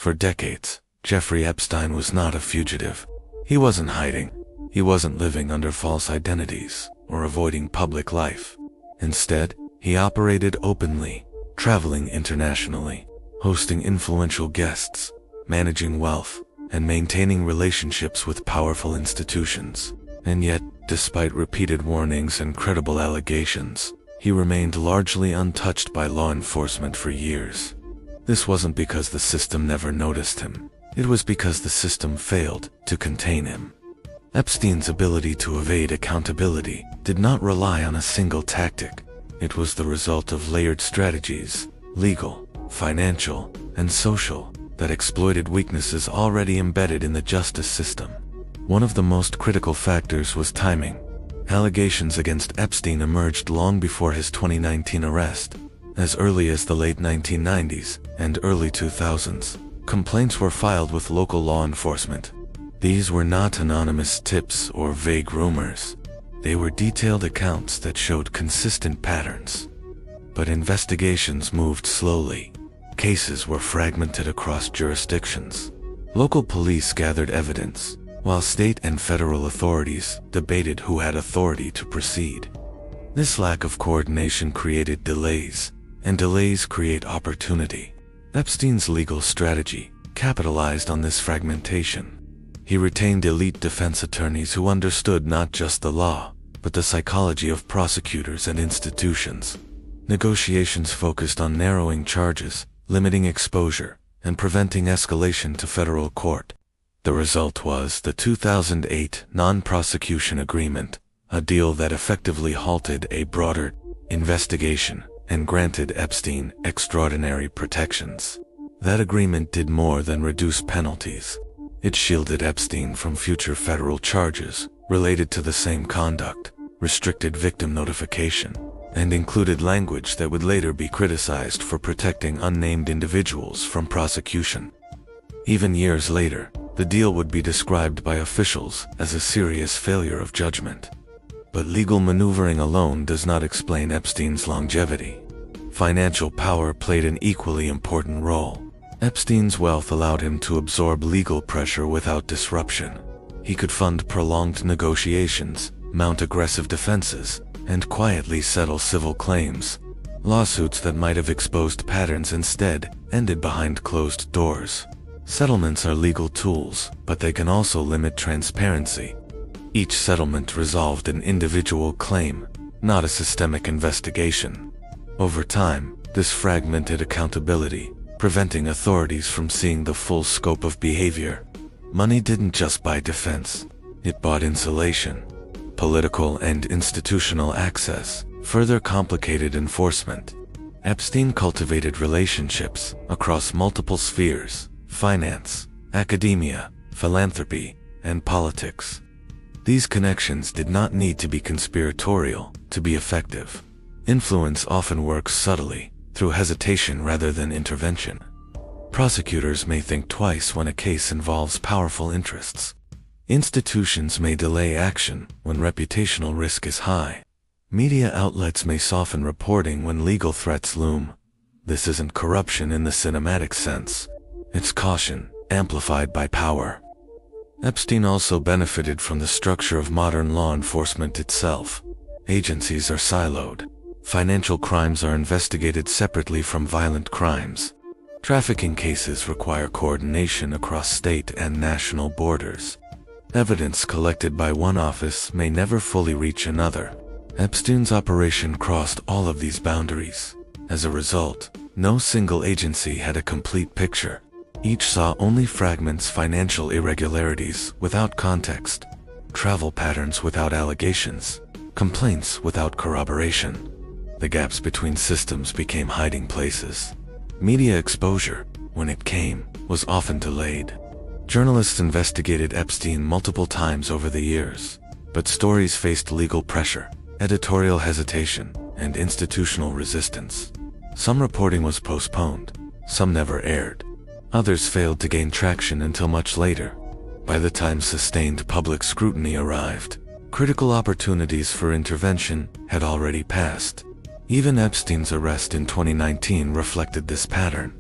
For decades, Jeffrey Epstein was not a fugitive. He wasn't hiding. He wasn't living under false identities or avoiding public life. Instead, he operated openly, traveling internationally, hosting influential guests, managing wealth, and maintaining relationships with powerful institutions. And yet, despite repeated warnings and credible allegations, he remained largely untouched by law enforcement for years. This wasn't because the system never noticed him. It was because the system failed to contain him. Epstein's ability to evade accountability did not rely on a single tactic. It was the result of layered strategies, legal, financial, and social, that exploited weaknesses already embedded in the justice system. One of the most critical factors was timing. Allegations against Epstein emerged long before his 2019 arrest. As early as the late 1990s and early 2000s, complaints were filed with local law enforcement. These were not anonymous tips or vague rumors. They were detailed accounts that showed consistent patterns. But investigations moved slowly. Cases were fragmented across jurisdictions. Local police gathered evidence, while state and federal authorities debated who had authority to proceed. This lack of coordination created delays, and delays create opportunity. Epstein's legal strategy capitalized on this fragmentation. He retained elite defense attorneys who understood not just the law, but the psychology of prosecutors and institutions. Negotiations focused on narrowing charges, limiting exposure, and preventing escalation to federal court. The result was the 2008 Non-Prosecution Agreement, a deal that effectively halted a broader investigation and granted Epstein extraordinary protections. That agreement did more than reduce penalties. It shielded Epstein from future federal charges related to the same conduct, restricted victim notification, and included language that would later be criticized for protecting unnamed individuals from prosecution. Even years later, the deal would be described by officials as a serious failure of judgment. But legal maneuvering alone does not explain Epstein's longevity. Financial power played an equally important role. Epstein's wealth allowed him to absorb legal pressure without disruption. He could fund prolonged negotiations, mount aggressive defenses, and quietly settle civil claims. Lawsuits that might have exposed patterns instead ended behind closed doors. Settlements are legal tools, but they can also limit transparency. Each settlement resolved an individual claim, not a systemic investigation. Over time, this fragmented accountability, preventing authorities from seeing the full scope of behavior. Money didn't just buy defense, it bought insulation. Political and institutional access further complicated enforcement. Epstein cultivated relationships across multiple spheres: finance, academia, philanthropy, and politics. These connections did not need to be conspiratorial to be effective. Influence often works subtly, through hesitation rather than intervention. Prosecutors may think twice when a case involves powerful interests. Institutions may delay action when reputational risk is high. Media outlets may soften reporting when legal threats loom. This isn't corruption in the cinematic sense. It's caution, amplified by power. Epstein also benefited from the structure of modern law enforcement itself. Agencies are siloed. Financial crimes are investigated separately from violent crimes. Trafficking cases require coordination across state and national borders. Evidence collected by one office may never fully reach another. Epstein's operation crossed all of these boundaries. As a result, no single agency had a complete picture. Each saw only fragments, financial irregularities without context, travel patterns without allegations, complaints without corroboration. The gaps between systems became hiding places. Media exposure, when it came, was often delayed. Journalists investigated Epstein multiple times over the years, but stories faced legal pressure, editorial hesitation, and institutional resistance. Some reporting was postponed, some never aired. Others failed to gain traction until much later. By the time sustained public scrutiny arrived, critical opportunities for intervention had already passed. Even Epstein's arrest in 2019 reflected this pattern.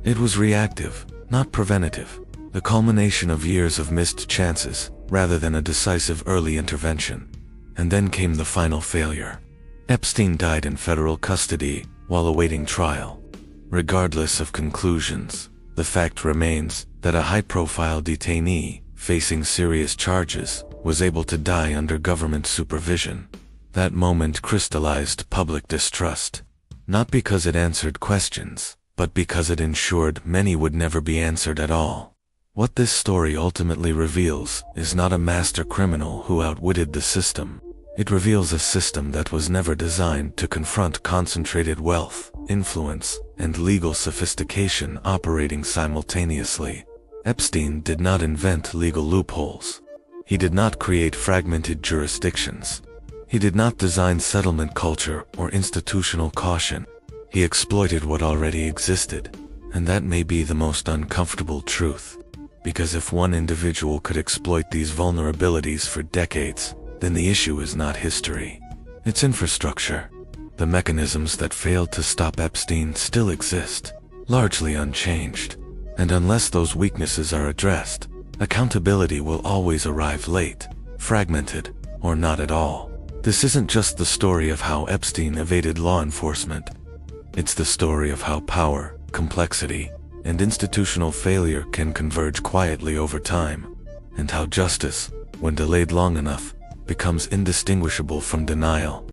It was reactive, not preventative, the culmination of years of missed chances, rather than a decisive early intervention. And then came the final failure. Epstein died in federal custody while awaiting trial. Regardless of conclusions, the fact remains that a high-profile detainee, facing serious charges, was able to die under government supervision. That moment crystallized public distrust, not because it answered questions, but because it ensured many would never be answered at all. What this story ultimately reveals is not a master criminal who outwitted the system. It reveals a system that was never designed to confront concentrated wealth, influence, and legal sophistication operating simultaneously. Epstein did not invent legal loopholes. He did not create fragmented jurisdictions. He did not design settlement culture or institutional caution. He exploited what already existed, and that may be the most uncomfortable truth. Because if one individual could exploit these vulnerabilities for decades, then the issue is not history. It's infrastructure. The mechanisms that failed to stop Epstein still exist, largely unchanged. And unless those weaknesses are addressed, accountability will always arrive late, fragmented, or not at all. This isn't just the story of how Epstein evaded law enforcement. It's the story of how power, complexity, and institutional failure can converge quietly over time, and how justice, when delayed long enough, becomes indistinguishable from denial.